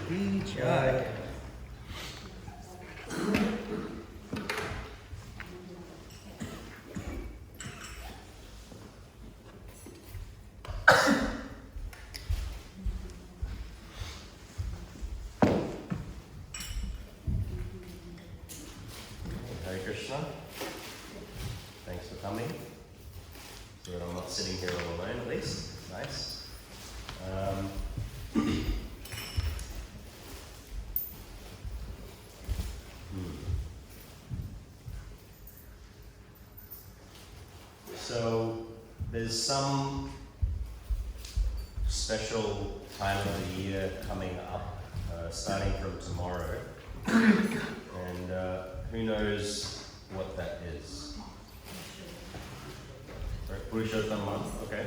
Ki Jai. Hare Krishna. Thanks for coming. So that I'm not sitting here all alone, at least. Nice. So there's some special time of the year coming up, starting from tomorrow, and who knows what that is? Purushottam month, okay.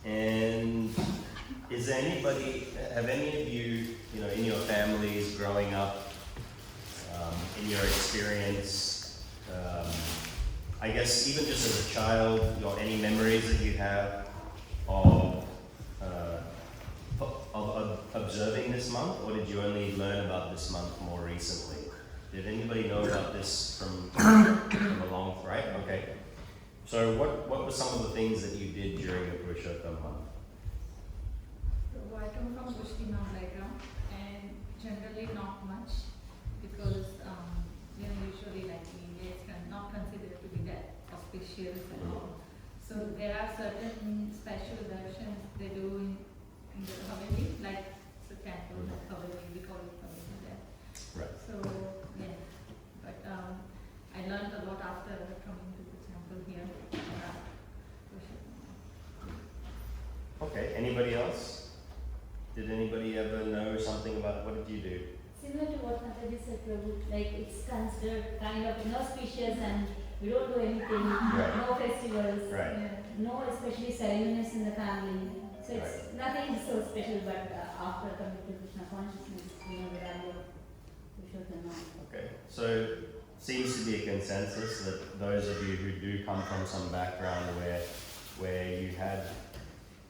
And is there anybody, have any of you, in your families growing up, in your experience, I guess even just as a child, any memories that you have of observing this month, or did you only learn about this month more recently? Did anybody know about this from a long, right? Okay. So what were some of the things that you did during the Purushottam month? So I come from Muslim background, and generally not much, because usually like in India it's not considered to be that auspicious and all. So there are certain special darshan they do in the Haveli, like the temple, like Haveli, we call it Haveli there. Right. So yeah, but I learned a lot after coming to the temple here. Okay, anybody else? Did anybody ever know something about, what did you do? Similar to what Mataji said, Prabhu, like it's considered kind of inauspicious and we don't do anything, Right. no festivals, Right. no especially ceremonies in the family. So it's nothing so special, but after coming to Krishna consciousness, we know the value of Purushottam. Okay, so seems to be a consensus that those of you who do come from some background where you had,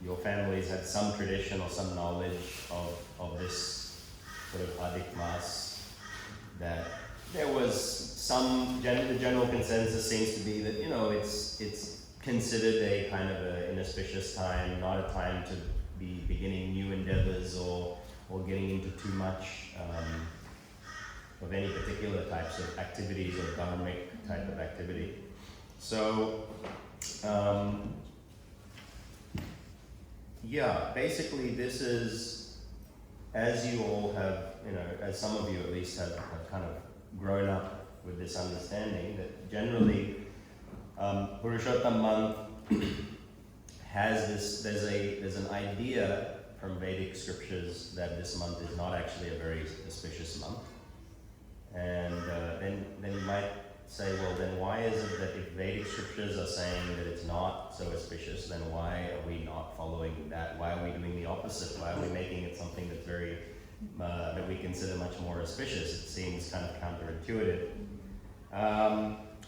your families had some tradition or some knowledge of this sort of Adhik Mas, that there was some, the general consensus seems to be that, it's considered a kind of an inauspicious time, not a time to be beginning new endeavors or getting into too much of any particular types of activities or dharmic type of activity. So, basically this is, as you all have, as some of you at least have kind of grown up with this understanding that generally Purushottam month has this, there's an idea from Vedic scriptures that this month is not actually a very auspicious month. And then you might say, well, then why is it that if Vedic scriptures are saying that it's not so auspicious, then why are we not following that? Why are we doing the opposite? Why are we making it something that's very, that we consider much more auspicious? It seems kind of counterintuitive.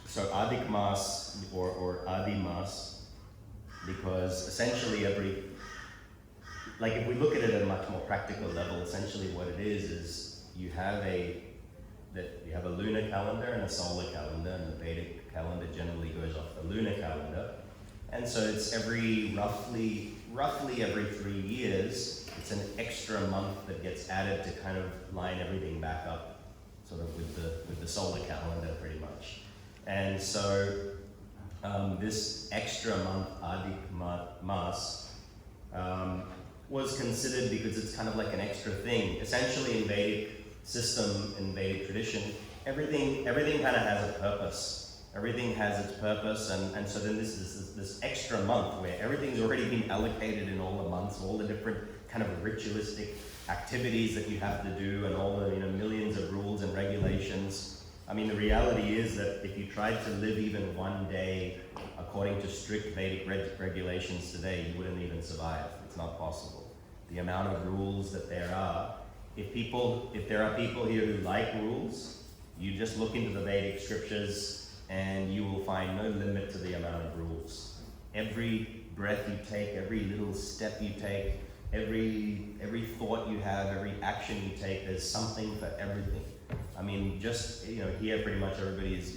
So Adhik Mas or Adi Mas, because essentially if we look at it at a much more practical level, essentially what it is you have a lunar calendar and a solar calendar, and the Vedic calendar generally goes off the lunar calendar. And so it's roughly every 3 years, it's an extra month that gets added to kind of line everything back up, sort of with the solar calendar pretty much. And so this extra month, Adhik Mas, was considered because it's kind of like an extra thing. Essentially in Vedic system, in Vedic tradition, everything kind of has a purpose. Everything has its purpose, and so then this extra month where everything's already been allocated in all the months, all the different kind of ritualistic activities that you have to do, and all the millions of rules and regulations. I mean, the reality is that if you tried to live even one day according to strict Vedic regulations today, you wouldn't even survive. It's not possible. The amount of rules that there are. If there are people here who like rules, you just look into the Vedic scriptures and you will find no limit to the amount of rules. Every breath you take, every little step you take, every thought you have, every action you take, there's something for everything. I mean, just, here pretty much everybody's,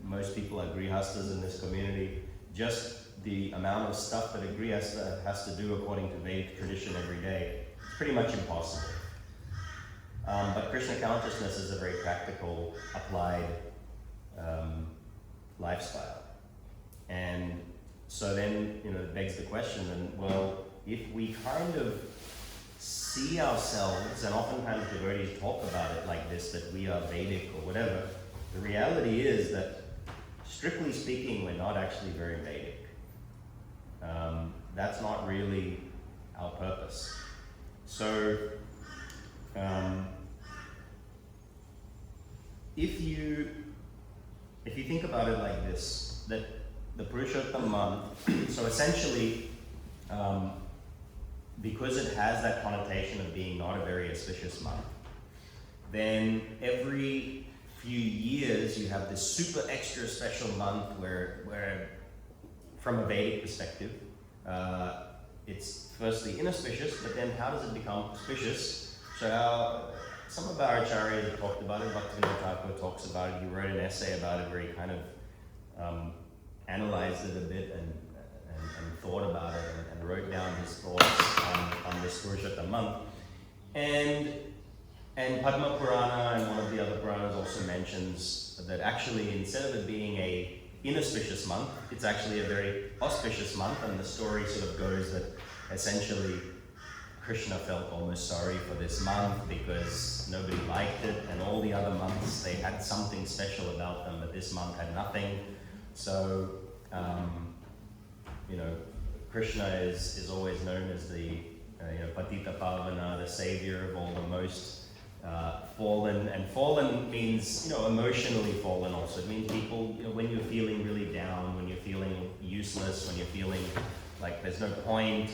most people are grihastas in this community. Just the amount of stuff that a grihasta has to do according to Vedic tradition every day, it's pretty much impossible. But Krishna consciousness is a very practical, applied lifestyle. And so then, it begs the question, then, well, if we kind of see ourselves, and oftentimes devotees talk about it like this, that we are Vedic or whatever, the reality is that, strictly speaking, we're not actually very Vedic. That's not really our purpose. So, if you think about it like this, that the Purushottam month, so essentially, because it has that connotation of being not a very auspicious month, then every few years you have this super extra special month where from a Vedic perspective, it's firstly inauspicious, but then how does it become auspicious? So some of our acharyas have talked about it. Bhaktivinoda Thakur talks about it. He wrote an essay about it where he kind of analyzed it a bit and thought about it and wrote down his thoughts on this Purushottam month. And Padma Purana and one of the other Puranas also mentions that actually instead of it being a inauspicious month, it's actually a very auspicious month, and the story sort of goes that essentially Krishna felt almost sorry for this month because nobody liked it, and all the other months they had something special about them, but this month had nothing. So, Krishna is always known as the Patita Pavana, the savior of all the most fallen, and fallen means emotionally fallen also. It means people, when you're feeling really down, when you're feeling useless, when you're feeling like there's no point,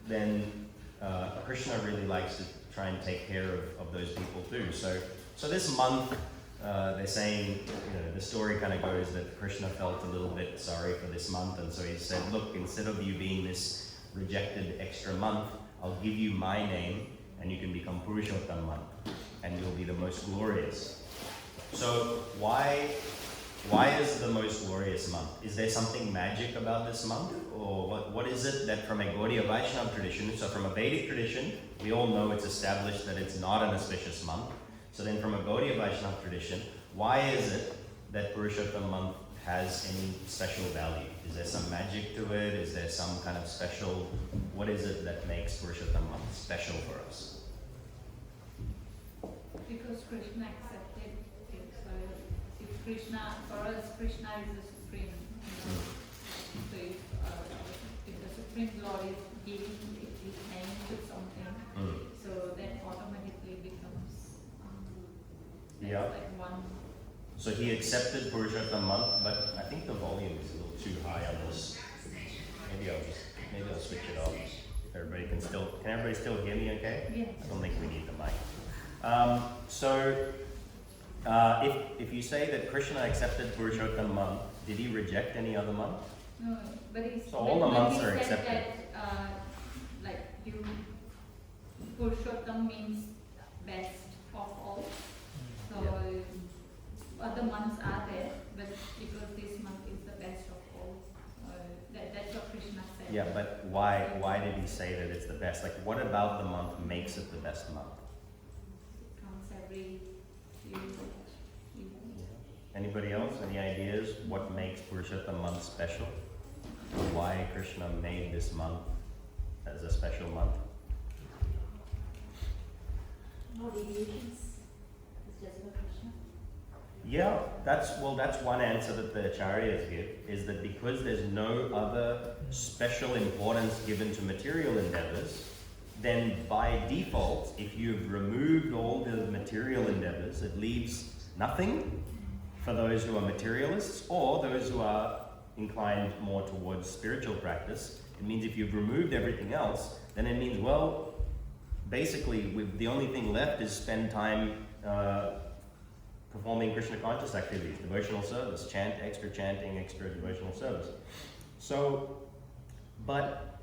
then Krishna really likes to try and take care of those people too. So this month, they're saying, the story kind of goes that Krishna felt a little bit sorry for this month, and so he said, look, instead of you being this rejected extra month, I'll give you my name, and you can become Purushottam month, and you'll be the most glorious. So why is the most glorious month? Is there something magic about this month? Or what is it that from a Gaudiya Vaishnava tradition, so from a Vedic tradition, we all know it's established that it's not an auspicious month. So then from a Gaudiya Vaishnava tradition, why is it that Purushottam month has any special value? Is there some magic to it? Is there some kind of special, what is it that makes Purushottam month special for us? Because Krishna accepted it. So if Krishna, for us, Krishna is the supreme. So if the Supreme Lord is giving his name to something, so then automatically becomes like one. So he accepted Purushottam month, but I think the volume is a little too high on this. Maybe I'll switch it off. Can everybody still hear me okay? Yes. I don't think we need the mic. If you say that Krishna accepted Purushottam month, did he reject any other month? No, but he's, So all the months are said accepted. That, Purushottam means best of all. So other months are there, but because this month is the best of all, that's what Krishna said. Yeah, but why did he say that it's the best? Like, what about the month makes it the best month? It comes every few years. Anybody else? Any ideas? What makes Purushottam month special? Why Krishna made this month as a special month? No deviations. It's just about Krishna. Yeah, that's one answer that the acharyas give, is that because there's no other special importance given to material endeavors, then by default, if you've removed all the material endeavors, it leaves nothing for those who are materialists or those who are inclined more towards spiritual practice. It means if you've removed everything else, then it means, well, basically the only thing left is spend time performing Krishna conscious activities, devotional service, extra chanting, extra devotional service. So, but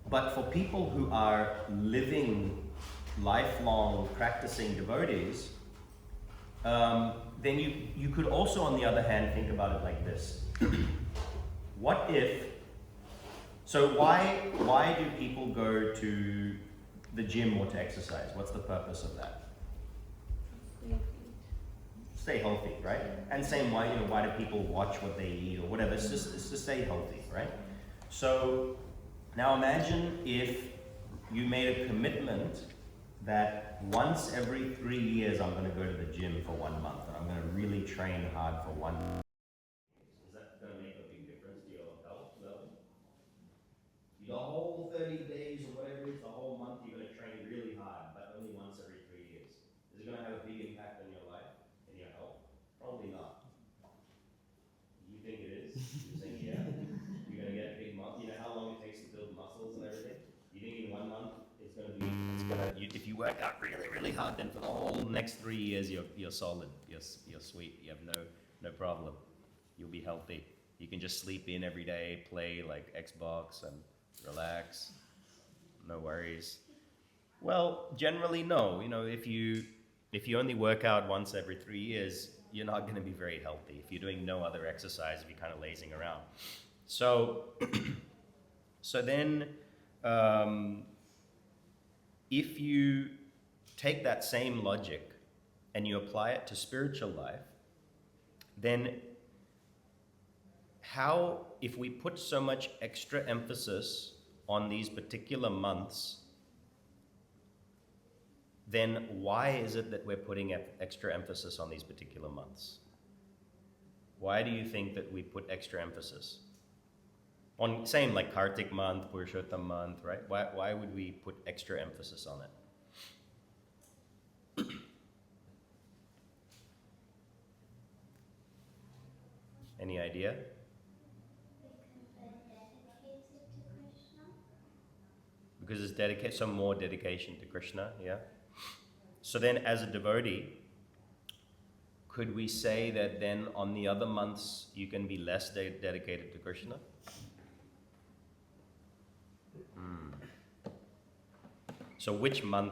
But for people who are living lifelong practicing devotees, then you could also, on the other hand, think about it like this. What if, so why do people go to the gym or to exercise? What's the purpose of that? Stay healthy, right? And same why do people watch what they eat or whatever? It's to stay healthy, right? So now imagine if you made a commitment that once every 3 years I'm going to go to the gym for 1 month and I'm going to really train hard for 1 month. Is that going to make a big difference to your health level? The whole 30 days or whatever it is, the whole month you're going to train really hard, but only once every 3 years. Is it going to have a big impact on your life and your health? Probably not. You think it is? You're saying yeah. You're going to get a big muscle. You know how long it takes to build muscles and everything? You think in 1 month it's going to be? If you work out really, really hard, then for the whole next 3 years you're solid. You're sweet. You have no problem. You'll be healthy. You can just sleep in every day, play like Xbox and relax. No worries. Well, generally no. If you only work out once every 3 years, you're not going to be very healthy. If you're doing no other exercise, if you're kind of lazing around. So, so then, if you take that same logic and you apply it to spiritual life, then how, if we put so much extra emphasis on these particular months, then why is it that we're putting extra emphasis on these particular months? Why do you think that we put extra emphasis? On same like Kartik month, Purushottam month, right? Why would we put extra emphasis on it? Any idea? Because it's dedicated, some more dedication to Krishna, yeah? So then as a devotee, could we say that then on the other months you can be less dedicated to Krishna? So which month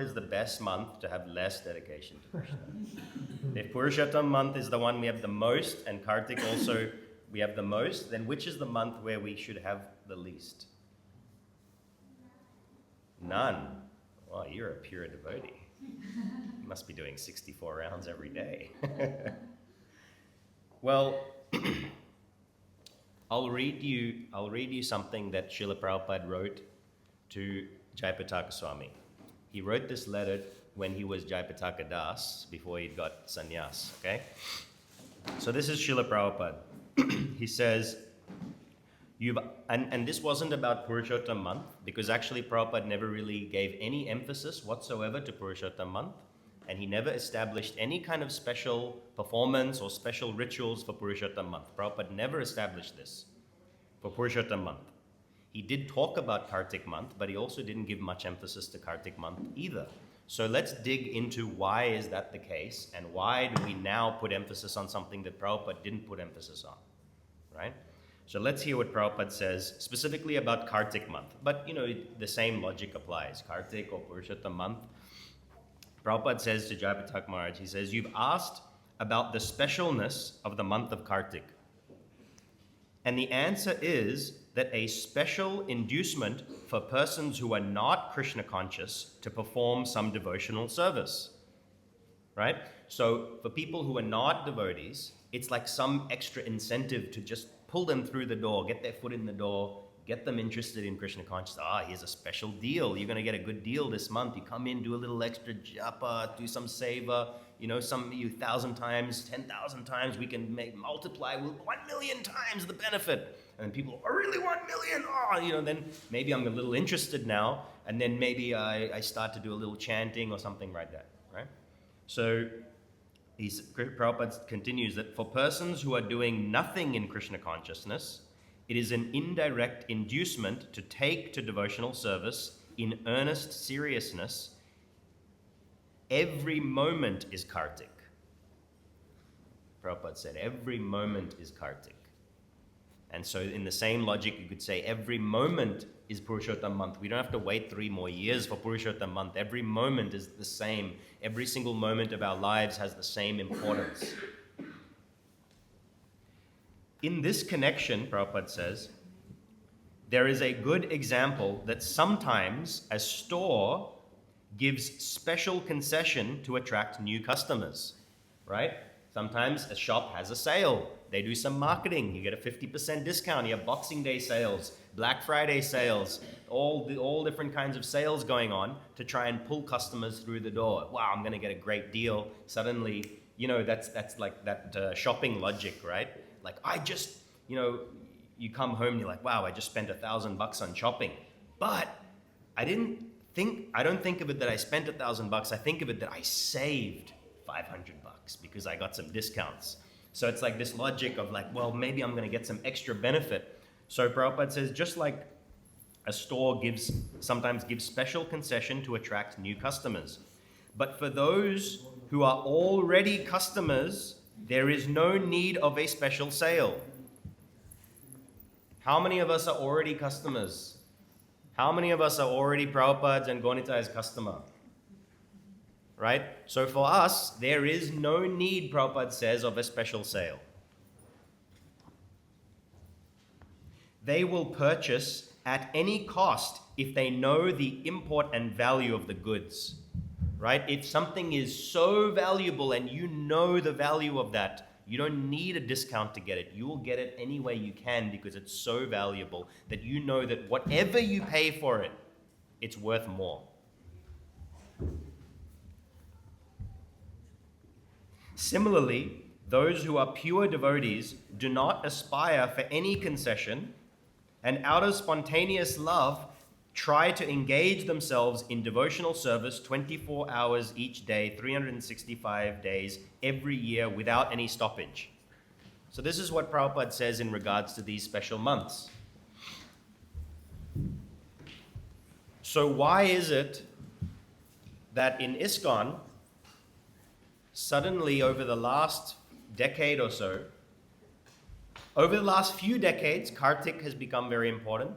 is the best month to have less dedication to Krishna? If Purushottam month is the one we have the most and Kartik also we have the most, then which is the month where we should have the least? None. Well, you're a pure devotee. You must be doing 64 rounds every day. Well, I'll read you something that Srila Prabhupada wrote to Jayapataka Swami. He wrote this letter when he was Jayapataka Das, before he got sannyas, okay? So this is Srila Prabhupada. He says, and this wasn't about Purushottam month, because actually Prabhupada never really gave any emphasis whatsoever to Purushottam month, and he never established any kind of special performance or special rituals for Purushottam month. Prabhupada never established this for Purushottam month. He did talk about Kartik month, but he also didn't give much emphasis to Kartik month either. So let's dig into why is that the case, and why do we now put emphasis on something that Prabhupada didn't put emphasis on, right? So let's hear what Prabhupada says specifically about Kartik month. But the same logic applies, Kartik or Purushottam month. Prabhupada says to Jayapataka Maharaj, he says, you've asked about the specialness of the month of Kartik. And the answer is that a special inducement for persons who are not Krishna conscious to perform some devotional service, right? So for people who are not devotees, it's like some extra incentive to just pull them through the door, get their foot in the door, get them interested in Krishna consciousness. Here's a special deal. You're going to get a good deal this month. You come in, do a little extra japa, do some seva, some 1,000 times, 10,000 times, we can multiply with 1 million times the benefit. And people, I really want million. Then maybe I'm a little interested now, and then maybe I start to do a little chanting or something like that, right? So Prabhupada continues that for persons who are doing nothing in Krishna consciousness, it is an indirect inducement to take to devotional service in earnest seriousness. Every moment is Kartik. Prabhupada said, every moment is Kartik. And so in the same logic, you could say every moment is Purushottam month. We don't have to wait 3 more years for Purushottam month. Every moment is the same. Every single moment of our lives has the same importance. In this connection, Prabhupada says, there is a good example that sometimes a store gives special concession to attract new customers, right? Sometimes a shop has a sale. They do some marketing. You get a 50% discount. You have Boxing Day sales, Black Friday sales, all different kinds of sales going on to try and pull customers through the door. Wow, I'm going to get a great deal. Suddenly, that's like that shopping logic, right? Like you come home and you're like, wow, I just spent $1,000 on shopping. But I don't think of it that I spent $1,000. I think of it that I saved $500 because I got some discounts. So it's like this logic of like, well, maybe I'm going to get some extra benefit. So Prabhupada says, just like a store sometimes gives special concession to attract new customers. But for those who are already customers, there is no need of a special sale. How many of us are already customers? How many of us are already Prabhupada's and Gonita's customer? Right? So for us, there is no need, Prabhupada says, of a special sale. They will purchase at any cost if they know the import and value of the goods. Right? If something is so valuable and you know the value of that, you don't need a discount to get it. You will get it any way you can because it's so valuable that you know that whatever you pay for it, it's worth more. Similarly, those who are pure devotees do not aspire for any concession and out of spontaneous love try to engage themselves in devotional service 24 hours each day, 365 days, every year without any stoppage. So this is what Prabhupada says in regards to these special months. So why is it that in ISKCON, suddenly over the last decade or so, over the last few decades, Kartik has become very important.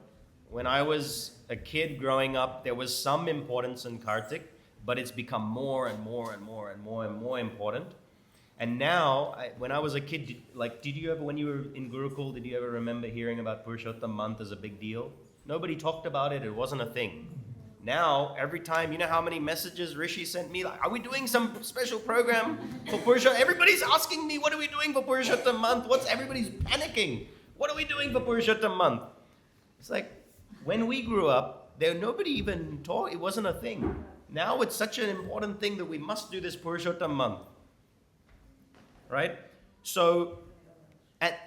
When I was a kid growing up, there was some importance in Kartik, but it's become more and more and more and more and more important. And now, when I was a kid, did you ever, when you were in Gurukul, did you ever remember hearing about Purushottam month as a big deal? Nobody talked about it. It wasn't a thing. Now, every time, you know how many messages Rishi sent me? Like, are we doing some special program for Purushottam? Everybody's asking me, what are we doing for Purushottam month? Everybody's panicking. What are we doing for Purushottam month? It's like, when we grew up, nobody even talked. It wasn't a thing. Now it's such an important thing that we must do this Purushottam month. Right? So,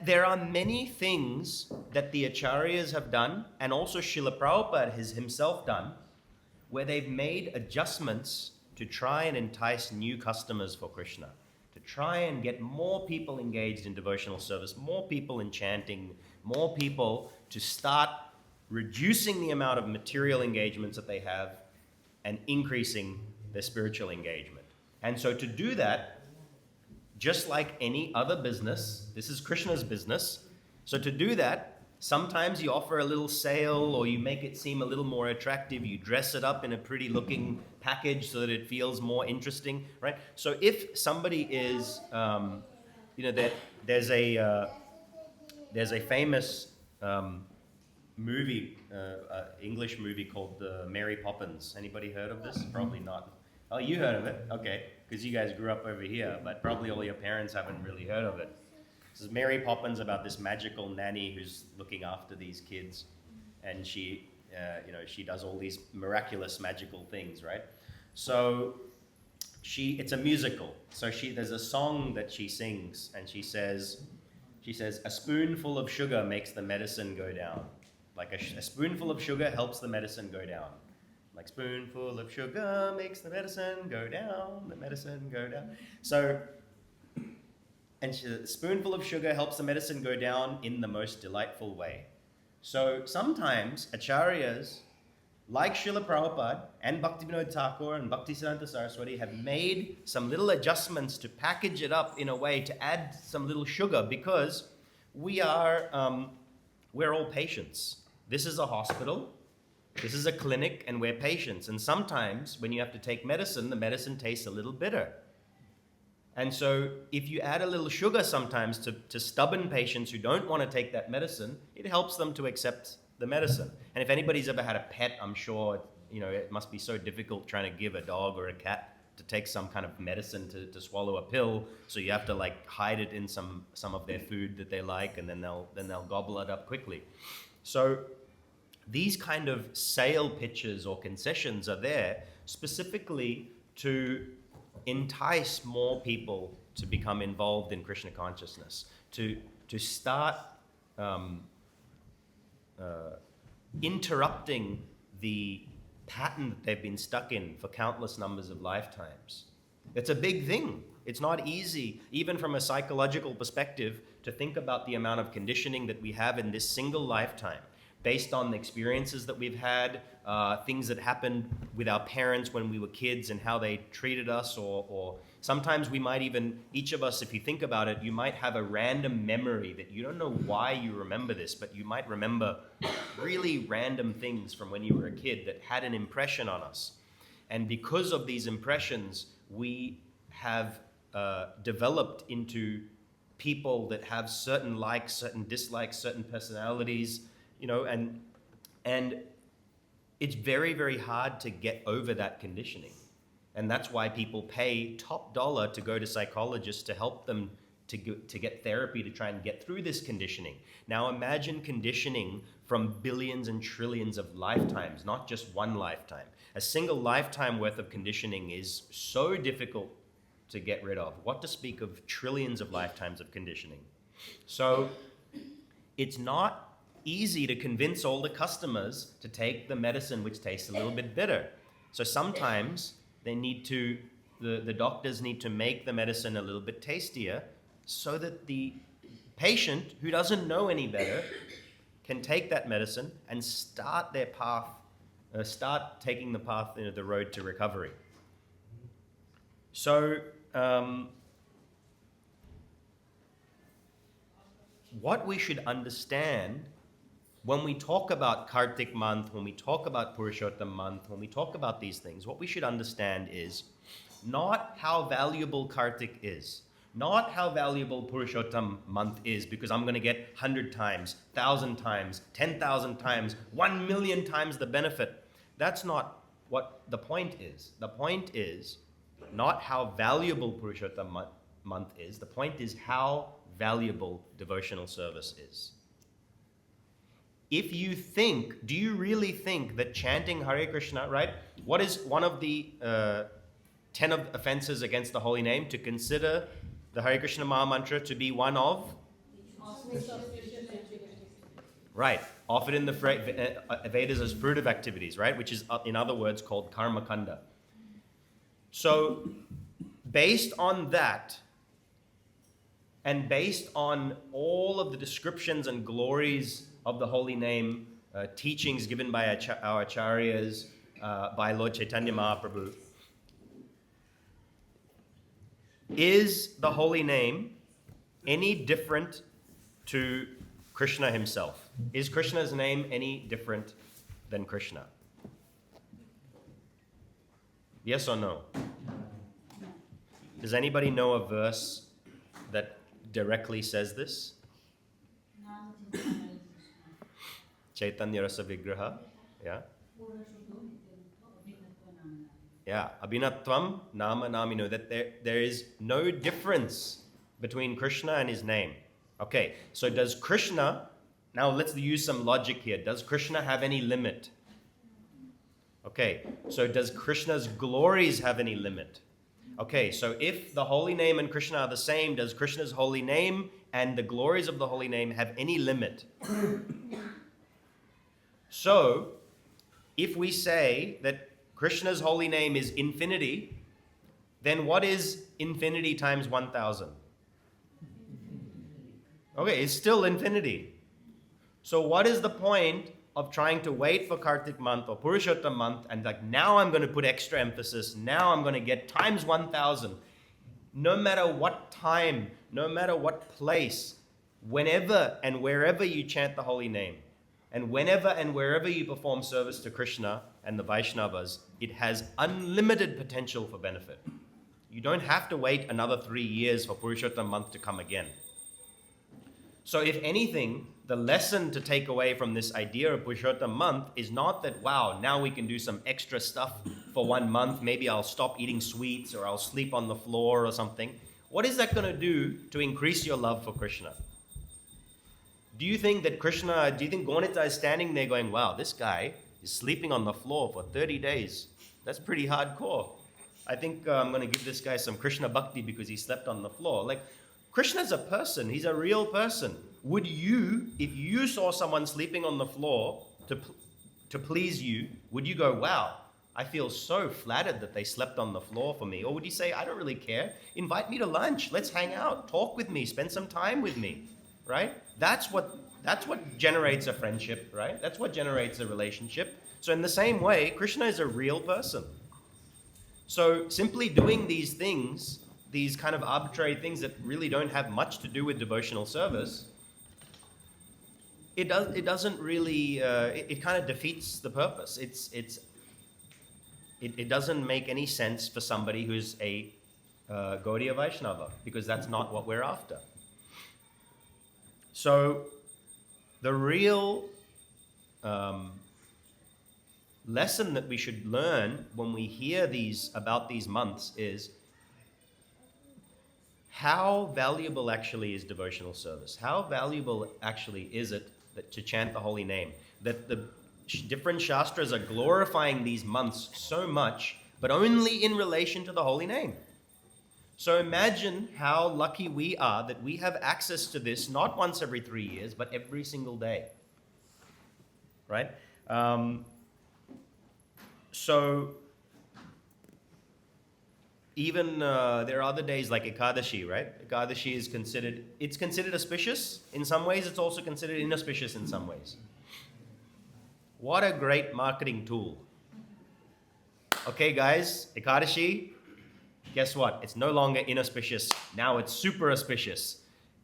there are many things that the Acharyas have done, and also Srila Prabhupada has himself done, where they've made adjustments to try and entice new customers for Krishna, to try and get more people engaged in devotional service, more people in chanting, more people to start reducing the amount of material engagements that they have and increasing their spiritual engagement. And so to do that, just like any other business, this is Krishna's business. So to do that, sometimes you offer a little sale or you make it seem a little more attractive. You dress it up in a pretty looking package so that it feels more interesting, right? So if somebody is, there's a famous movie, English movie called Mary Poppins. Anybody heard of this? Probably not. Oh, you heard of it? Okay, because you guys grew up over here, but probably all your parents haven't really heard of it. This is Mary Poppins, about this magical nanny who's looking after these kids, and she does all these miraculous magical things, right? So it's a musical. So there's a song that she sings, and she says, a spoonful of sugar makes the medicine go down. Like a spoonful of sugar helps the medicine go down. Like spoonful of sugar makes the medicine go down, the medicine go down. So, a spoonful of sugar helps the medicine go down in the most delightful way. So sometimes Acharyas, like Srila Prabhupada and Bhaktivinoda Thakur and Bhaktisiddhanta Saraswati, have made some little adjustments to package it up in a way to add some little sugar, because we are we're all patients. This is a hospital, this is a clinic, and we're patients. And sometimes when you have to take medicine, the medicine tastes a little bitter. And so if you add a little sugar sometimes to stubborn patients who don't want to take that medicine, it helps them to accept the medicine. And if anybody's ever had a pet, I'm sure, it must be so difficult trying to give a dog or a cat to take some kind of medicine to swallow a pill. So you have to hide it in some of their food that they like, and then they'll gobble it up quickly. So these kind of sale pitches or concessions are there specifically to entice more people to become involved in Krishna consciousness, to start interrupting the pattern that they've been stuck in for countless numbers of lifetimes. It's a big thing. It's not easy, even from a psychological perspective, to think about the amount of conditioning that we have in this single lifetime, based on the experiences that we've had, things that happened with our parents when we were kids and how they treated us, or sometimes we might even, each of us, if you think about it, you might have a random memory that you don't know why you remember this, but you might remember really random things from when you were a kid that had an impression on us. And because of these impressions, we have developed into people that have certain likes, certain dislikes, certain personalities, and it's very, very hard to get over that conditioning. And that's why people pay top dollar to go to psychologists to help them to get therapy to try and get through this conditioning. Now imagine conditioning from billions and trillions of lifetimes, not just one lifetime. A single lifetime worth of conditioning is so difficult to get rid of. What to speak of trillions of lifetimes of conditioning? So it's not easy to convince all the customers to take the medicine which tastes a little bit bitter. So sometimes the doctors need to make the medicine a little bit tastier so that the patient who doesn't know any better can take that medicine and start taking the path, the road to recovery. So what we should understand when we talk about Kartik month, when we talk about Purushottam month, when we talk about these things, what we should understand is not how valuable Kartik is, not how valuable Purushottam month is, because I'm going to get 100 times, 1,000 times, 10,000 times, 1 million times the benefit. That's not what the point is. The point is not how valuable Purushottam month is. The point is how valuable devotional service is. If you think, do you really think that chanting Hare Krishna, right? What is one of the 10 offenses against the holy name? To consider the Hare Krishna Maha Mantra to be one of? Right. Offered in the Vedas as fruitive activities, right? Which is, in other words, called karma kanda. So, based on that, and based on all of the descriptions and glories of the holy name, teachings given by our acharyas, by Lord Chaitanya Mahaprabhu, is the holy name any different to Krishna himself? Is Krishna's name any different than Krishna? Yes or no? Does anybody know a verse that directly says this? Chaitanya Rasa Vigraha. Yeah. Yeah. Abhinatvam Nama Namino. That there is no difference between Krishna and his name. Okay. So does Krishna, now let's use some logic here. Does Krishna have any limit? Okay. So does Krishna's glories have any limit? Okay. So if the holy name and Krishna are the same, does Krishna's holy name and the glories of the holy name have any limit? So, if we say that Krishna's holy name is infinity, then what is infinity times 1,000? Okay, it's still infinity. So what is the point of trying to wait for Kartik month or Purushottam month and now I'm going to put extra emphasis, now I'm going to get times 1,000. No matter what time, no matter what place, whenever and wherever you chant the holy name, and whenever and wherever you perform service to Krishna and the Vaishnavas, it has unlimited potential for benefit. You don't have to wait another 3 years for Purushottam month to come again. So if anything, the lesson to take away from this idea of Purushottam month is not that, wow, now we can do some extra stuff for 1 month. Maybe I'll stop eating sweets or I'll sleep on the floor or something. What is that going to do to increase your love for Krishna? Do you think Gaunita is standing there going, wow, this guy is sleeping on the floor for 30 days. That's pretty hardcore. I think I'm going to give this guy some Krishna bhakti because he slept on the floor. Like, Krishna's a person. He's a real person. Would you, if you saw someone sleeping on the floor to please you, would you go, wow, I feel so flattered that they slept on the floor for me? Or would you say, I don't really care. Invite me to lunch. Let's hang out. Talk with me. Spend some time with me. Right? That's what generates a friendship, right? That's what generates a relationship. So in the same way, Krishna is a real person. So simply doing these things, these kind of arbitrary things that really don't have much to do with devotional service, it doesn't really, it kind of defeats the purpose. It doesn't make any sense for somebody who's a Gaudiya Vaishnava, because that's not what we're after. So the real lesson that we should learn when we hear about these months is how valuable actually is devotional service? How valuable actually is it to chant the holy name? That the different shastras are glorifying these months so much, but only in relation to the holy name. So imagine how lucky we are that we have access to this not once every 3 years, but every single day. Right? So even there are other days like Ekadashi, right? Ekadashi is considered auspicious. In some ways, it's also considered inauspicious in some ways. What a great marketing tool. Okay, guys, Ekadashi, guess what? It's no longer inauspicious. Now it's super auspicious.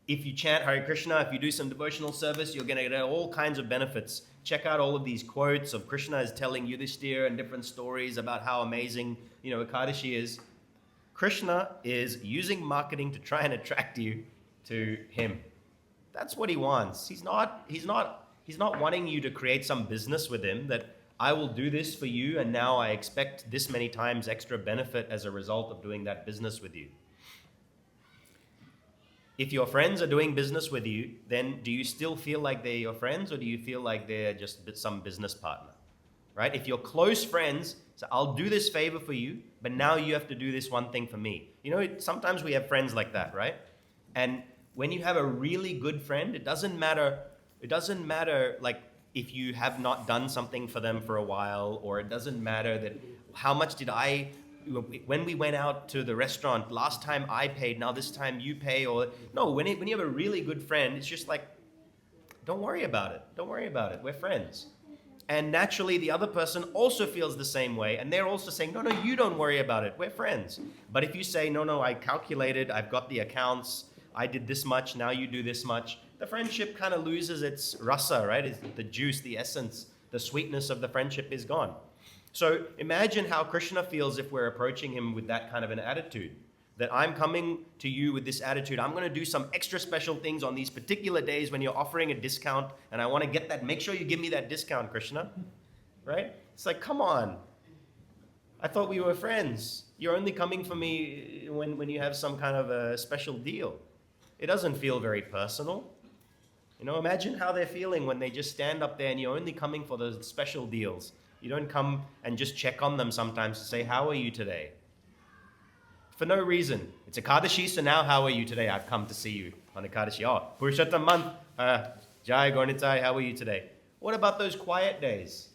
If you chant Hare Krishna, if you do some devotional service, you're going to get all kinds of benefits. Check out all of these quotes of Krishna is telling Yudhishthira and different stories about how amazing, Ekadashi is. Krishna is using marketing to try and attract you to him. That's what he wants. He's not wanting you to create some business with him that I will do this for you and now I expect this many times extra benefit as a result of doing that business with you. If your friends are doing business with you, then do you still feel like they're your friends or do you feel like they're just some business partner? Right? If you're close friends, so I'll do this favor for you, but now you have to do this one thing for me. Sometimes we have friends like that, right? And when you have a really good friend, it doesn't matter like if you have not done something for them for a while, or it doesn't matter that how much when we went out to the restaurant, last time I paid, now this time you pay, or no, when you have a really good friend, it's just like, don't worry about it. Don't worry about it. We're friends. And naturally, the other person also feels the same way, and they're also saying, no, you don't worry about it. We're friends. But if you say, no, I calculated, I've got the accounts, I did this much, now you do this much, the friendship kind of loses its rasa, right? It's the juice, the essence, the sweetness of the friendship is gone. So imagine how Krishna feels if we're approaching him with that kind of an attitude. That I'm coming to you with this attitude. I'm going to do some extra special things on these particular days when you're offering a discount, and I want to get that. Make sure you give me that discount, Krishna. Right? It's like, come on. I thought we were friends. You're only coming for me when you have some kind of a special deal. It doesn't feel very personal. Imagine how they're feeling when they just stand up there and you're only coming for those special deals. You don't come and just check on them sometimes to say, how are you today? For no reason. It's Ekadashi, so now how are you today? I've come to see you on Ekadashi. Oh, Purushottam month. Jai Gornitai, how are you today? What about those quiet days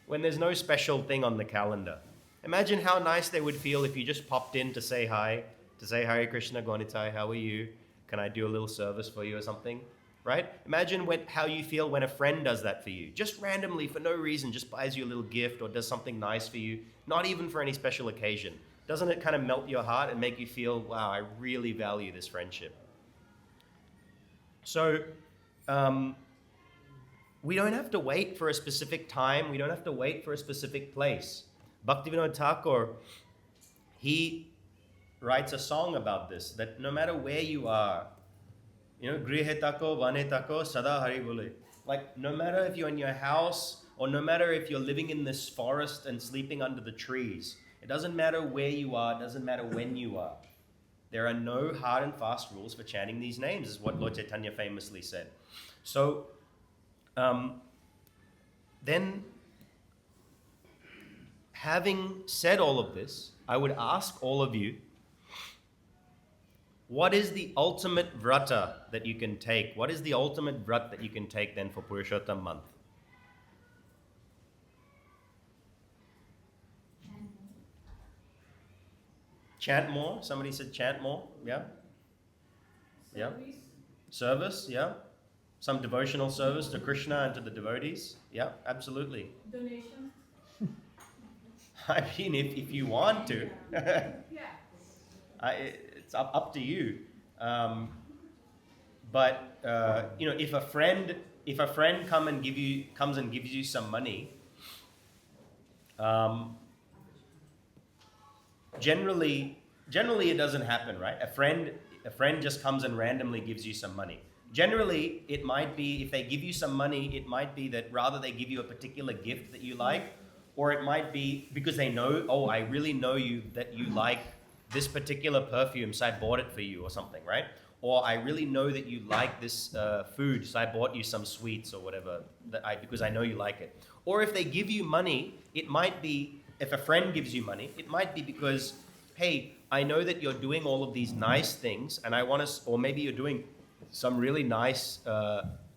when there's no special thing on the calendar? Imagine how nice they would feel if you just popped in to say hi, to say Hare Krishna Gornitai, how are you? Can I do a little service for you or something? Right? Imagine how you feel when a friend does that for you. Just randomly, for no reason, just buys you a little gift or does something nice for you, not even for any special occasion. Doesn't it kind of melt your heart and make you feel, wow, I really value this friendship? So we don't have to wait for a specific time. We don't have to wait for a specific place. Bhaktivinoda Thakur, he writes a song about this, that no matter where you are, grihe tako, vane tako, sada hari bole. Like, no matter if you're in your house or no matter if you're living in this forest and sleeping under the trees, it doesn't matter where you are, it doesn't matter when you are. There are no hard and fast rules for chanting these names, is what Lord Chaitanya famously said. So, then, having said all of this, I would ask all of you, what is the ultimate vrata that you can take? What is the ultimate vrat that you can take then for Purushottam month? Chant more. Somebody said chant more. Yeah. Yeah. Service. Yeah. Some devotional service to Krishna and to the devotees. Yeah, absolutely. Donations. I mean, if you want to, Yeah. it's up to you. But if a friend comes and gives you some money, generally it doesn't happen, right? A friend just comes and randomly gives you some money. Generally, it might be, if they give you some money, it might be that rather they give you a particular gift that you like, or it might be because they know, oh, I really know that you like this particular perfume, so I bought it for you or something, right? Or I really know that you like this food, so I bought you some sweets or whatever, because I know you like it. Or if they give you money, it might be, if a friend gives you money, it might be because, hey, I know that you're doing all of these nice things, and I want to, or maybe you're doing some really nice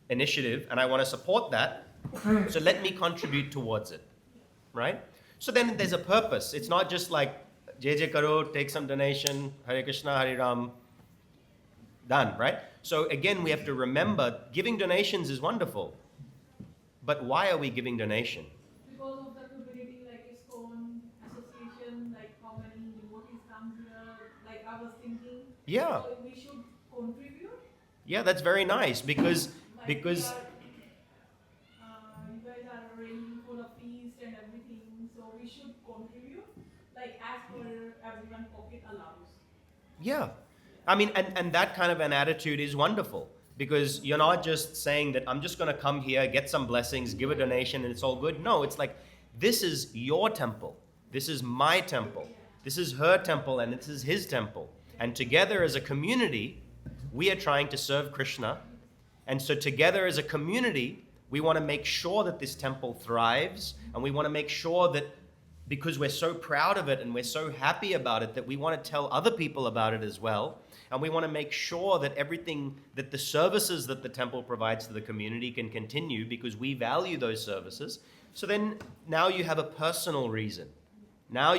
initiative, and I want to support that, so let me contribute towards it, right? So then there's a purpose. It's not just like, Jai Jai Karo, take some donation, Hare Krishna, Hare Ram, done, right? So again, we have to remember, giving donations is wonderful, but why are we giving donation? Because of the community, like ISKCON association, like how many devotees come here, like I was thinking, Yeah. so we should contribute. Yeah, that's very nice because You guys are arranging for the feast and everything, so we should contribute, like as per everyone pocket allows. yeah, I mean, and that kind of an attitude is wonderful because you're not just saying that I'm just going to come here, get some blessings, give a donation, and it's all good. No, it's like, this is your temple. This is my temple. This is her temple, and this is his temple. And together as a community, we are trying to serve Krishna. And so together as a community, we want to make sure that this temple thrives, and we want to make sure that because we're so proud of it and we're so happy about it that we want to tell other people about it as well. And we want to make sure that everything, that the services that the temple provides to the community can continue because we value those services. So then now you have a personal reason. Now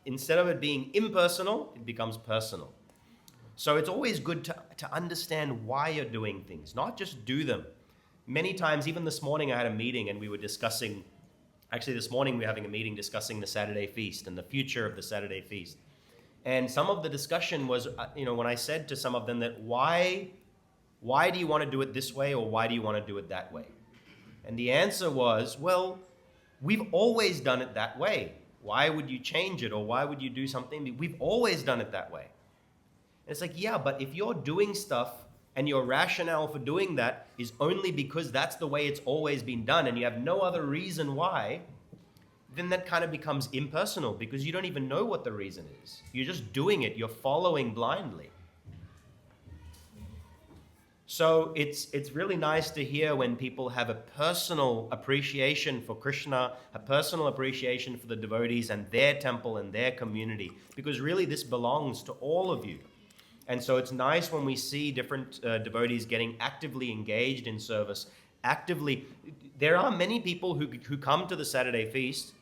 instead of it being impersonal, it becomes personal. So it's always good to understand why you're doing things, not just do them. Many times, even this morning I had a meeting and we were discussing, actually this morning we were having a meeting discussing the Saturday feast and the future of the Saturday feast. And some of the discussion was, when I said to some of them that why do you want to do it this way or why do you want to do it that way? And the answer was, well, we've always done it that way. Why would you change it or why would you do something? We've always done it that way. And it's like, yeah, but if you're doing stuff and your rationale for doing that is only because that's the way it's always been done and you have no other reason why, then that kind of becomes impersonal because you don't even know what the reason is. You're just doing it. You're following blindly. So it's really nice to hear when people have a personal appreciation for Krishna, a personal appreciation for the devotees and their temple and their community, because really this belongs to all of you. And so it's nice when we see different devotees getting actively engaged in service. There are many people who come to the Saturday feast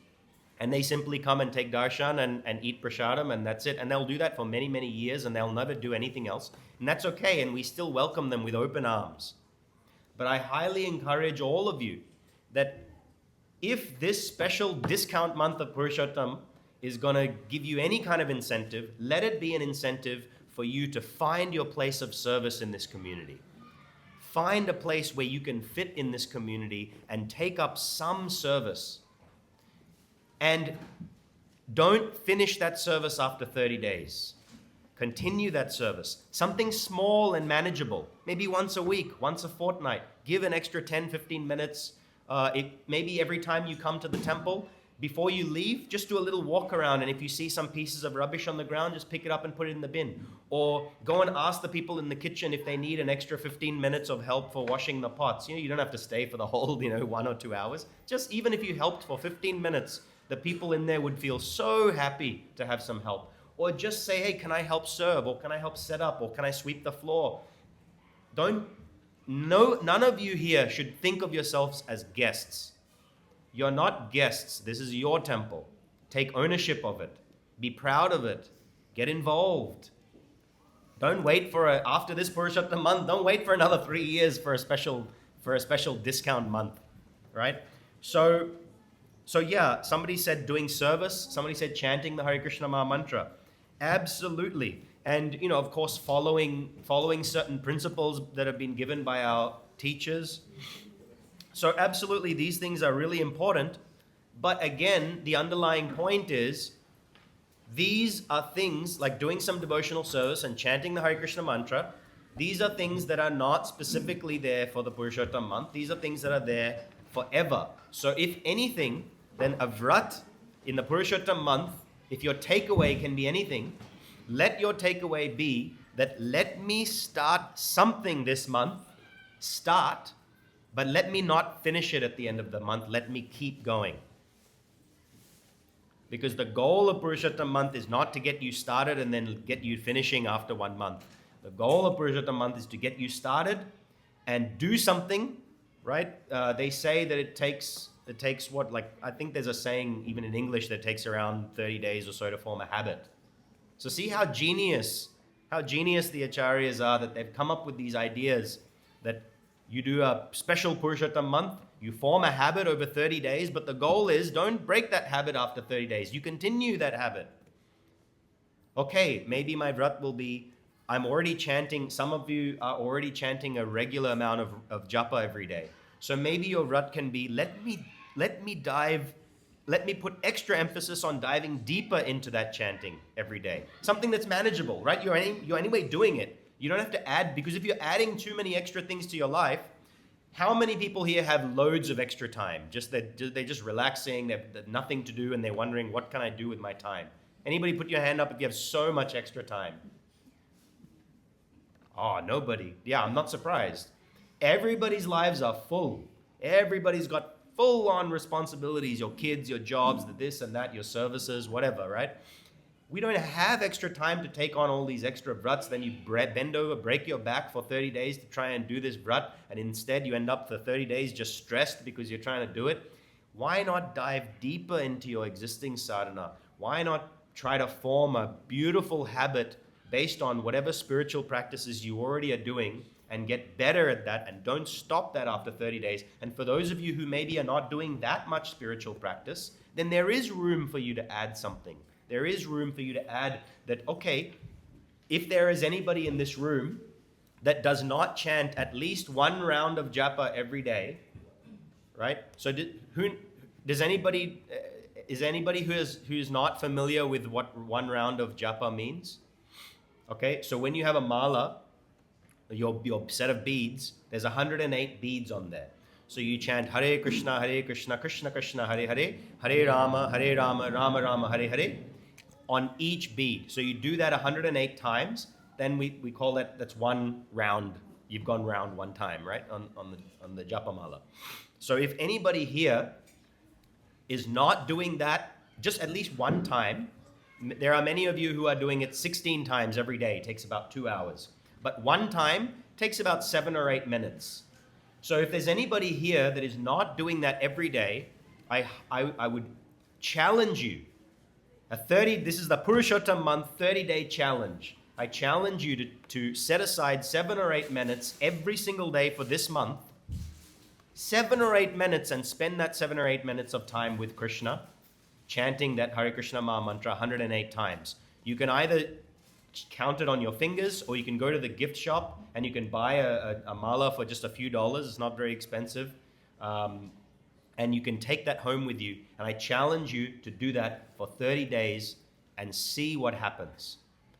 and they simply come and take darshan and eat prasadam and that's it. And they'll do that for many, many years and they'll never do anything else. And that's okay, and we still welcome them with open arms. But I highly encourage all of you that if this special discount month of Purushottam is going to give you any kind of incentive, let it be an incentive for you to find your place of service in this community. find a place where you can fit in this community and take up some service. And don't finish that service after 30 days. Continue that service. Something small and manageable. Maybe once a week, once a fortnight. Give an extra 10, 15 minutes. Maybe every time you come to the temple, before you leave, just do a little walk around, and if you see some pieces of rubbish on the ground, just pick it up and put it in the bin. Or go and ask the people in the kitchen if they need an extra 15 minutes of help for washing the pots. You don't have to stay for the whole, 1 or 2 hours. Just even if you helped for 15 minutes, the people in there would feel so happy to have some help. Or just say, hey, can I help serve? Or can I help set up? Or can I sweep the floor? None of you here should think of yourselves as guests. You're not guests. This is your temple. Take ownership of it. Be proud of it. Get involved. Don't wait after this Purushottam month, don't wait for another 3 years for a special discount month, right? So yeah, somebody said doing service. Somebody said chanting the Hare Krishna Maha Mantra. Absolutely. And, of course, following certain principles that have been given by our teachers. So absolutely, these things are really important. But again, the underlying point is, these are things like doing some devotional service and chanting the Hare Krishna mantra. These are things that are not specifically there for the Purushottam month. These are things that are there forever. So if anything, then a vrat in the Purushottam month, if your takeaway can be anything, let your takeaway be that let me start something this month, but let me not finish it at the end of the month. Let me keep going. Because the goal of Purushottam month is not to get you started and then get you finishing after 1 month. The goal of Purushottam month is to get you started and do something, right? They say that it takes what, I think there's a saying even in English that it takes around 30 days or so to form a habit. So see how genius the acharyas are, that they've come up with these ideas that you do a special Purushottam month, you form a habit over 30 days, but the goal is don't break that habit after 30 days. You continue that habit. Okay, maybe my vrat will be, I'm already chanting, some of you are already chanting a regular amount of japa every day. So maybe your vrat can be, let me put extra emphasis on diving deeper into that chanting every day. Something that's manageable, right? You're anyway doing it. You don't have to add, because if you're adding too many extra things to your life, how many people here have loads of extra time? They're just relaxing, they've nothing to do, and they're wondering, what can I do with my time? Anybody put your hand up if you have so much extra time? Oh, nobody. Yeah, I'm not surprised. Everybody's lives are full. Everybody's got full-on responsibilities, your kids, your jobs, this and that, your services, whatever, right? We don't have extra time to take on all these extra vrats. Then you bend over, break your back for 30 days to try and do this vrat, and instead you end up for 30 days just stressed because you're trying to do it. Why not dive deeper into your existing sadhana? Why not try to form a beautiful habit based on whatever spiritual practices you already are doing and get better at that, and don't stop that after 30 days. And for those of you who maybe are not doing that much spiritual practice, then there is room for you to add something. There is room for you to add that, okay, if there is anybody in this room that does not chant at least 1 round of japa every day, right? So is anybody who is not familiar with what 1 round of japa means? Okay, so when you have a mala, your set of beads, there's 108 beads on there. So you chant Hare Krishna, Krishna Krishna, Hare Hare, Hare Rama, Rama Rama, Hare Hare, on each bead. So you do that 108 times, then we call that's 1 round. You've gone round 1 time, right, on the japa mala. So if anybody here is not doing that just at least 1 time, there are many of you who are doing it 16 times every day. It takes about 2 hours. But 1 time takes about 7 or 8 minutes. So if there's anybody here that is not doing that every day, I would challenge you. This is the Purushottam month 30-day challenge. I challenge you to set aside 7 or 8 minutes every single day for this month. 7 or 8 minutes, and spend that 7 or 8 minutes of time with Krishna, chanting that Hare Krishna Maha Mantra 108 times. You can either count it on your fingers, or you can go to the gift shop and you can buy a mala for just a few dollars. It's not very expensive. And you can take that home with you. And I challenge you to do that for 30 days and see what happens.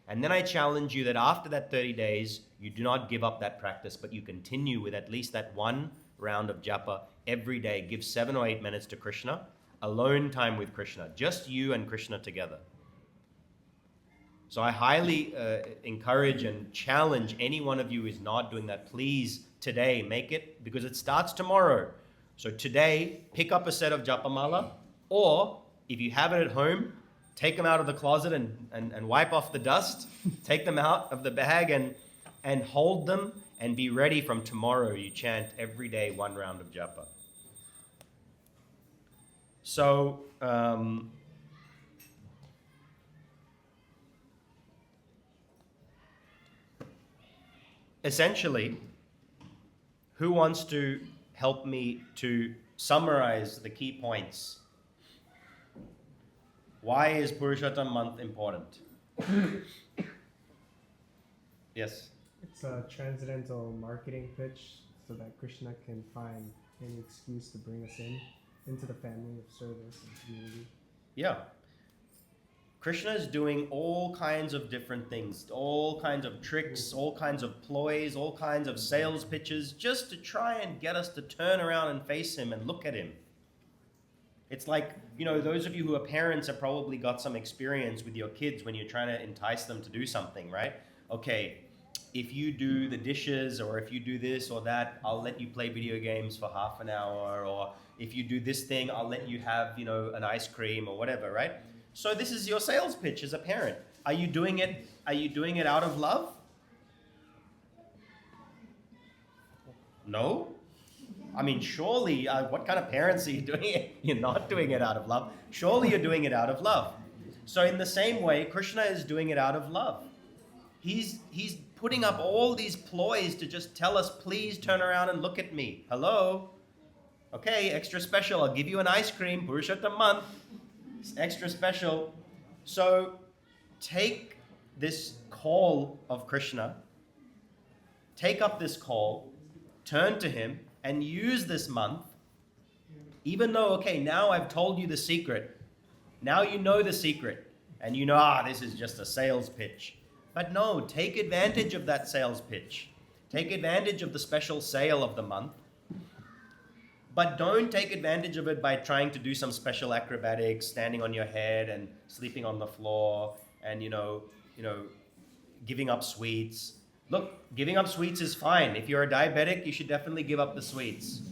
And then I challenge you that after that 30 days, you do not give up that practice, but you continue with at least that one round of japa every day. Give 7 or 8 minutes to Krishna, alone time with Krishna, just you and Krishna together. So I highly encourage and challenge any one of you who is not doing that, please today make it, because it starts tomorrow. So today, pick up a set of japamala, or if you have it at home, take them out of the closet and wipe off the dust, take them out of the bag and hold them and be ready from tomorrow. You chant every day 1 round of japa. So, essentially, who wants to help me to summarize the key points? Why is Purushottam month important? Yes? It's a transcendental marketing pitch so that Krishna can find any excuse to bring us into the family of service and community. Yeah. Krishna is doing all kinds of different things, all kinds of tricks, all kinds of ploys, all kinds of sales pitches, just to try and get us to turn around and face him and look at him. It's like, those of you who are parents have probably got some experience with your kids when you're trying to entice them to do something, right? Okay, if you do the dishes, or if you do this or that, I'll let you play video games for half an hour, or if you do this thing, I'll let you have, an ice cream or whatever, right? So this is your sales pitch as a parent. Are you doing it out of love? No? I mean, surely, what kind of parents are you doing it? You're not doing it out of love. Surely you're doing it out of love. So in the same way, Krishna is doing it out of love. He's putting up all these ploys to just tell us, please turn around and look at me. Hello? Okay, extra special. I'll give you an ice cream, Purushottam month. It's extra special. So take this call of Krishna, take up this call, turn to him, and use this month, even though, okay, now I've told you the secret. Now you know the secret. And this is just a sales pitch. But no, take advantage of that sales pitch. Take advantage of the special sale of the month. But don't take advantage of it by trying to do some special acrobatics, standing on your head and sleeping on the floor and, giving up sweets. Look, giving up sweets is fine. If you're a diabetic, you should definitely give up the sweets.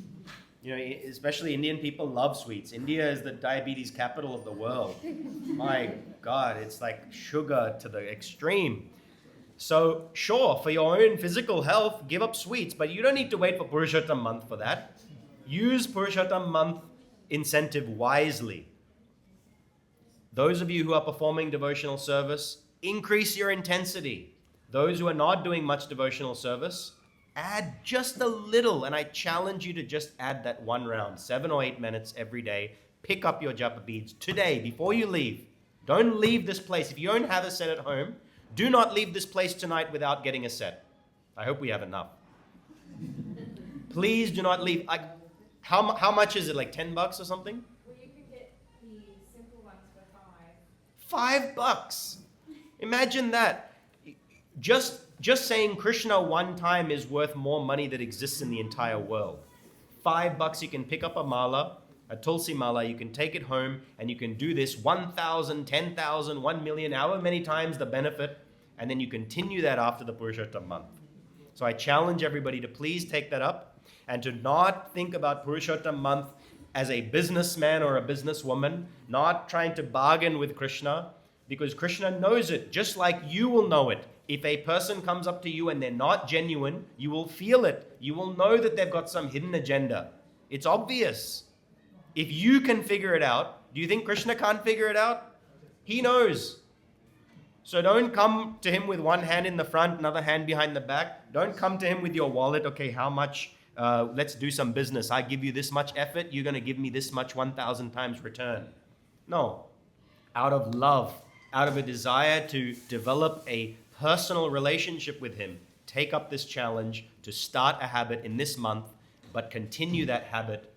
Especially Indian people love sweets. India is the diabetes capital of the world. My God, it's like sugar to the extreme. So sure, for your own physical health, give up sweets, but you don't need to wait for Purushottam month for that. Use Purushottam month incentive wisely. Those of you who are performing devotional service, increase your intensity. Those who are not doing much devotional service, add just a little, and I challenge you to just add that 1 round, 7 or 8 minutes every day. Pick up your japa beads today before you leave. Don't leave this place. If you don't have a set at home, do not leave this place tonight without getting a set. I hope we have enough. Please do not leave. How much is it? Like $10 or something? Well, you can get the simple ones for $5. $5. Imagine that. Just saying Krishna one time is worth more money that exists in the entire world. $5, you can pick up a mala, a tulsi mala, you can take it home, and you can do this 1,000, 10,000, 1 million, however many times the benefit, and then you continue that after the Purushottam month. So I challenge everybody to please take that up, and to not think about Purushottam month as a businessman or a businesswoman, not trying to bargain with Krishna, because Krishna knows it, just like you will know it. If a person comes up to you and they're not genuine, you will feel it. You will know that they've got some hidden agenda. It's obvious. If you can figure it out, do you think Krishna can't figure it out? He knows. So don't come to him with one hand in the front, another hand behind the back. Don't come to him with your wallet. Okay, how much? Let's do some business. I give you this much effort. You're going to give me this much 1,000 times return. No. Out of love, out of a desire to develop a personal relationship with Him, take up this challenge to start a habit in this month, but continue that habit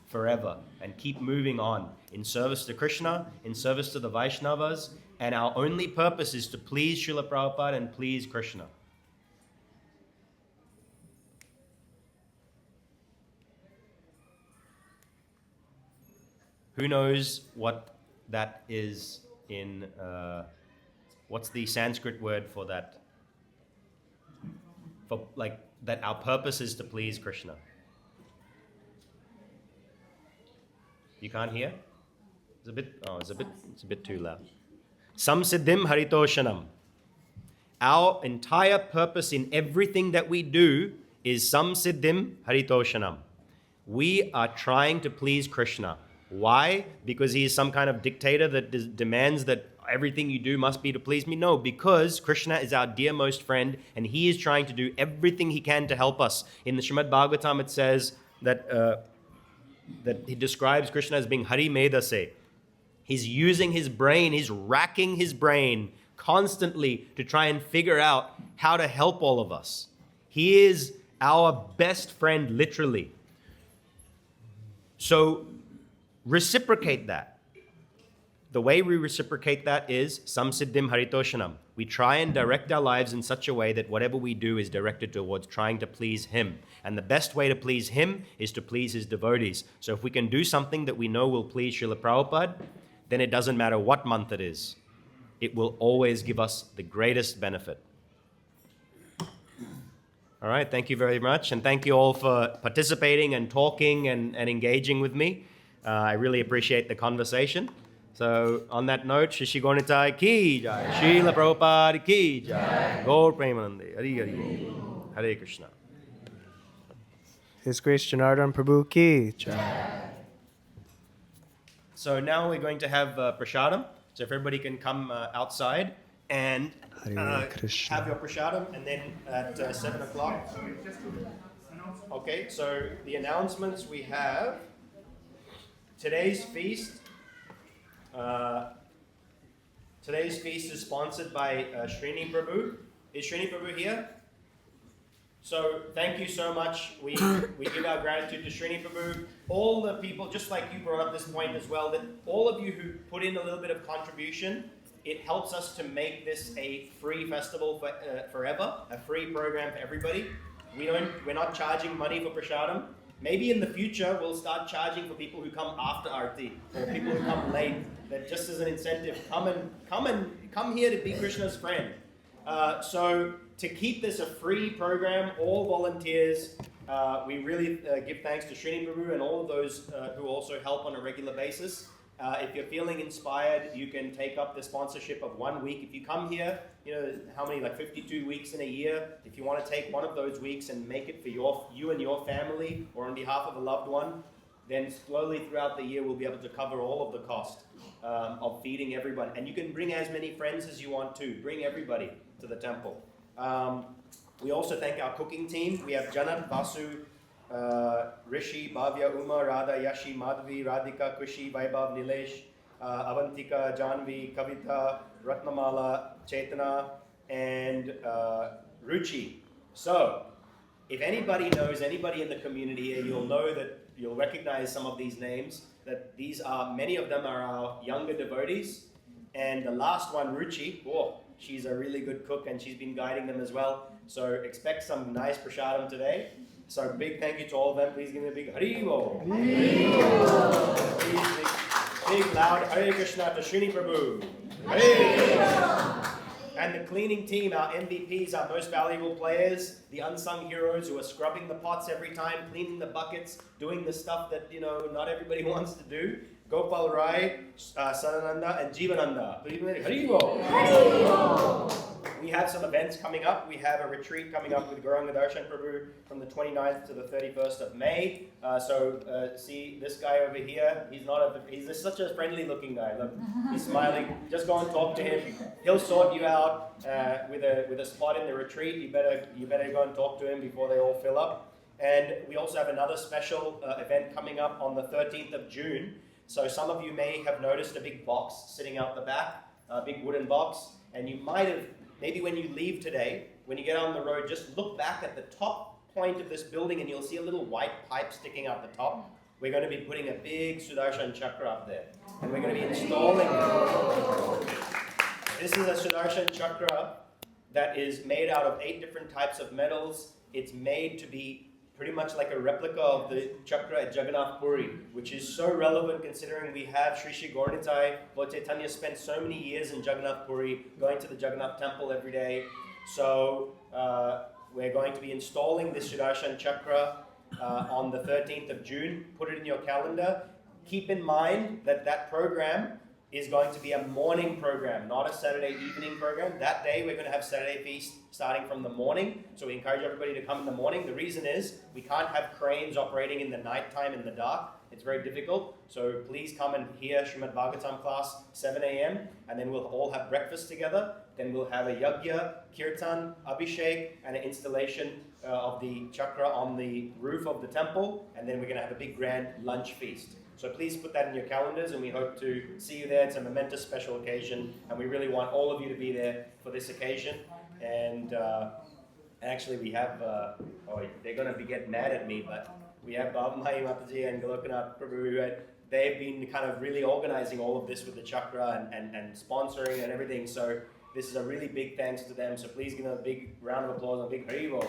forever and keep moving on in service to Krishna, in service to the Vaishnavas, and our only purpose is to please Srila Prabhupada and please Krishna. Who knows what that is in, what's the Sanskrit word for that? For like, that our purpose is to please Krishna. You can't hear? It's a bit too loud. Samsiddhim haritoshanam. Our entire purpose in everything that we do is samsiddhim haritoshanam. We are trying to please Krishna. Why? Because he is some kind of dictator that demands that everything you do must be to please me? No, because Krishna is our dearmost friend and he is trying to do everything he can to help us. In the Srimad Bhagavatam it says that he describes Krishna as being Hari Medase. He's using his brain, he's racking his brain constantly to try and figure out how to help all of us. He is our best friend, literally. So reciprocate that. The way we reciprocate that is samsiddhim haritoshanam. We try and direct our lives in such a way that whatever we do is directed towards trying to please him. And the best way to please him is to please his devotees. So if we can do something that we know will please Srila Prabhupada, then it doesn't matter what month it is. It will always give us the greatest benefit. All right, thank you very much. And thank you all for participating and talking and engaging with me. I really appreciate the conversation. So on that note, Shishi Gonitai ki jai, Srila Prabhupada ki jai, Gaur Premanande, Hari Hari, Hare Krishna. His Grace Janardan Prabhu ki jai. So now we're going to have prasadam. So if everybody can come outside and have your prasadam, and then at 7 o'clock. Okay, so the announcements we have. Today's feast is sponsored by Srini Prabhu. Is Srini Prabhu here? So thank you so much. We give our gratitude to Srini Prabhu. All the people, just like you brought up this point as well, that all of you who put in a little bit of contribution, it helps us to make this a free festival for forever, a free program for everybody. We're not charging money for prasadam. Maybe in the future we'll start charging for people who come after Aarti or people who come late. That just as an incentive, come here to be Krishna's friend. So to keep this a free program, all volunteers, we really give thanks to Srini Prabhu and all of those who also help on a regular basis. If you're feeling inspired, you can take up the sponsorship of 1 week. If you come here, how many, like 52 weeks in a year. If you want to take one of those weeks and make it for you and your family or on behalf of a loved one, then slowly throughout the year we'll be able to cover all of the cost of feeding everyone. And you can bring as many friends as you want to. Bring everybody to the temple. We also thank our cooking team. We have Janat, Vasu, Rishi, Bhavya, Uma, Radha, Yashi, Madhvi, Radhika, Kushi, Vaibhav, Nilesh, Avantika, Janvi, Kavita, Ratnamala, Chaitana, and Ruchi. So, if anybody knows anybody in the community here, you'll recognize some of these names, that many of them are our younger devotees. And the last one, Ruchi, she's a really good cook and she's been guiding them as well. So expect some nice prasadam today. So big thank you to all of them. Please give me a big Hari Bol. Big loud Hare Krishna to Srini Prabhu. Hare. And the cleaning team, our MVPs, our most valuable players, the unsung heroes who are scrubbing the pots every time, cleaning the buckets, doing the stuff that not everybody wants to do. Gopal Rai, Sarananda, and Jivananda. Hari Bol. We have some events coming up. We have a retreat coming up with Gauranga Darshan Prabhu from the 29th to the 31st of May. See this guy over here. He's such a friendly looking guy. Look, he's smiling. Just go and talk to him. He'll sort you out with a spot in the retreat. You better go and talk to him before they all fill up. And we also have another special event coming up on the 13th of June. So some of you may have noticed a big box sitting out the back, a big wooden box, and you might have maybe when you leave today, when you get on the road, just look back at the top point of this building and you'll see a little white pipe sticking out the top. We're going to be putting a big Sudarshan chakra up there. And we're going to be installing it. This is a Sudarshan chakra that is made out of 8 different types of metals. It's made to be pretty much like a replica of the chakra at Jagannath Puri, which is so relevant considering we have Sri Sri Gauranitai. Lord Chaitanya spent so many years in Jagannath Puri, going to the Jagannath temple every day. So we're going to be installing this Sudarshan chakra on the 13th of June. Put it in your calendar. Keep in mind that that program is going to be a morning program, not a Saturday evening program. That day we're going to have Saturday feast starting from the morning. So we encourage everybody to come in the morning. The reason is we can't have cranes operating in the nighttime in the dark. It's very difficult. So please come and hear Srimad Bhagavatam class 7 a.m. and then we'll all have breakfast together. Then we'll have a yajna, kirtan, abhishek, and an installation of the chakra on the roof of the temple. And then we're going to have a big grand lunch feast. So please put that in your calendars and we hope to see you there. It's a momentous special occasion and we really want all of you to be there for this occasion. And actually we have, they're going to get mad at me, but we have Bhavamai Mataji and Galokanath Prabhu. They've been kind of really organizing all of this with the chakra and sponsoring and everything. So this is a really big thanks to them. So please give them a big round of applause and a big Haribol.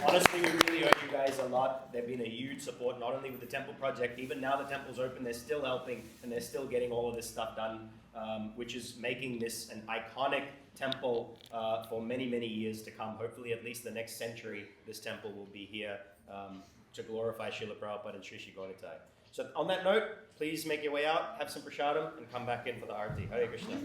Honestly, we really owe you guys a lot. They've been a huge support, not only with the temple project, even now the temple's open, they're still helping and they're still getting all of this stuff done, which is making this an iconic temple for many, many years to come. Hopefully, at least the next century, this temple will be here to glorify Srila Prabhupada and Sri Sri Gauranitai. So on that note, please make your way out, have some prasadam, and come back in for the arati. Hare Krishna.